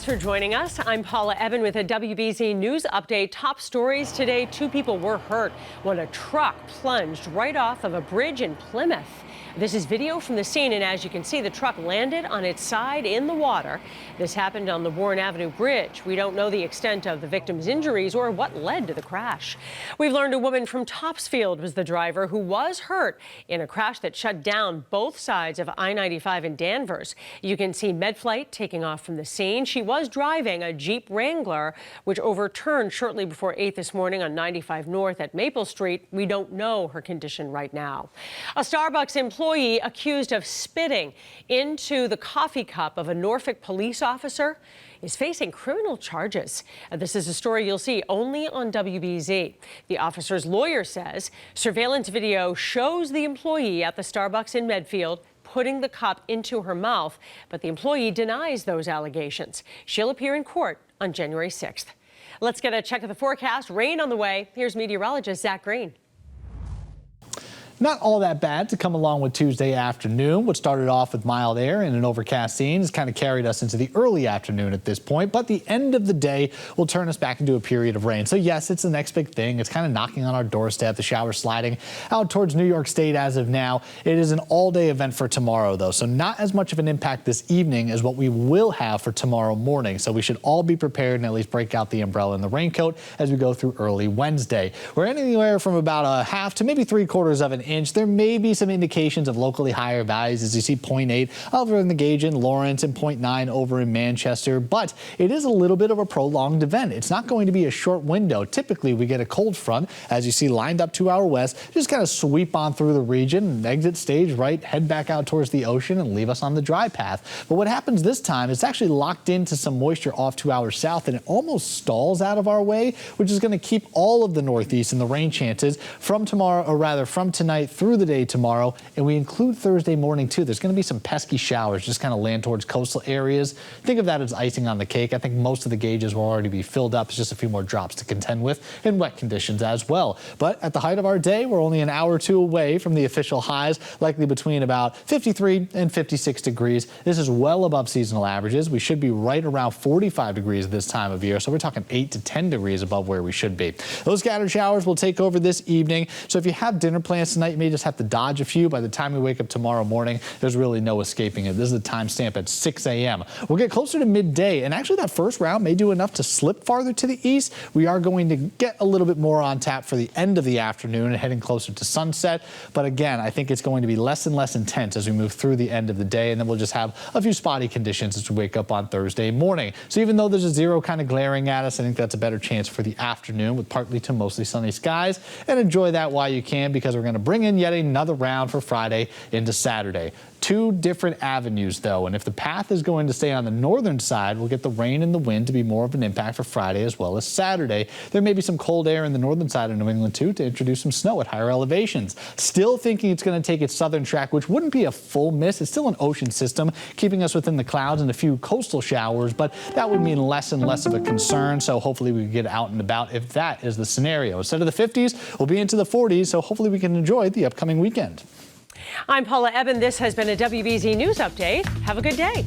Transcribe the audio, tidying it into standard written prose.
Thanks for joining us. I'm Paula Ebben with a WBZ News update. Top stories today. 2 people were hurt when a truck plunged right off of a bridge in Plymouth. This is video from the scene, and as you can see, the truck landed on its side in the water. This happened on the Warren Avenue Bridge. We don't know the extent of the victim's injuries or what led to the crash. We've learned a woman from Topsfield was the driver who was hurt in a crash that shut down both sides of I-95 in Danvers. You can see Medflight taking off from the scene. She was driving a Jeep Wrangler, which overturned shortly before 8 this morning on 95 North at Maple Street. We don't know her condition right now. A Starbucks employee accused of spitting into the coffee cup of a Norfolk police officer is facing criminal charges. This is a story you'll see only on WBZ. The officer's lawyer says surveillance video shows the employee at the Starbucks in Medfield putting the cup into her mouth, but the employee denies those allegations. She'll appear in court on January 6th. Let's get a check of the forecast. Rain on the way. Here's meteorologist Zack. Not all that bad to come along with Tuesday afternoon. What started off with mild air and an overcast scene has kind of carried us into the early afternoon at this point, but the end of the day will turn us back into a period of rain. So yes, it's the next big thing. It's kind of knocking on our doorstep, the shower sliding out towards New York State as of now. It is an all-day event for tomorrow, though, so not as much of an impact this evening as what we will have for tomorrow morning. So we should all be prepared and at least break out the umbrella and the raincoat as we go through early Wednesday. We're anywhere from about a half to maybe 3/4 of an inch. There may be some indications of locally higher values, as you see 0.8 over in the gauge in Lawrence and 0.9 over in Manchester, but it is a little bit of a prolonged event. It's not going to be a short window. Typically, we get a cold front, as you see lined up to our west, just kind of sweep on through the region and exit stage right, head back out towards the ocean and leave us on the dry path. But what happens this time is it's actually locked into some moisture off to our south, and it almost stalls out of our way, which is going to keep all of the northeast and the rain chances from tomorrow, or rather from tonight through the day tomorrow, and we include Thursday morning too. There's going to be some pesky showers just kind of land towards coastal areas. Think of that as icing on the cake. I think most of the gauges will already be filled up. It's just a few more drops to contend with, and wet conditions as well. But at the height of our day, we're only an hour or two away from the official highs, likely between about 53 and 56 degrees. This is well above seasonal averages. We should be right around 45 degrees this time of year, so we're talking 8 to 10 degrees above where we should be. Those scattered showers will take over this evening, so if you have dinner plans tonight, you may just have to dodge a few. By the time we wake up tomorrow morning, there's really no escaping it. This is the timestamp at 6 a.m. We'll get closer to midday, and actually that first round may do enough to slip farther to the east. We are going to get a little bit more on tap for the end of the afternoon and heading closer to sunset. But again, I think it's going to be less and less intense as we move through the end of the day, and then we'll just have a few spotty conditions as we wake up on Thursday morning. So even though there's a zero kind of glaring at us, I think that's a better chance for the afternoon with partly to mostly sunny skies. And enjoy that while you can, because we're going to bring in yet another round for Friday into Saturday. 2 different avenues, though, and if the path is going to stay on the northern side, we'll get the rain and the wind to be more of an impact for Friday as well as Saturday. There may be some cold air in the northern side of New England, too, to introduce some snow at higher elevations. Still thinking it's going to take its southern track, which wouldn't be a full miss. It's still an ocean system, keeping us within the clouds and a few coastal showers, but that would mean less and less of a concern, so hopefully we can get out and about if that is the scenario. Instead of the 50s, we'll be into the 40s, so hopefully we can enjoy the upcoming weekend. I'm Paula Ebben. This has been a WBZ News Update. Have a good day.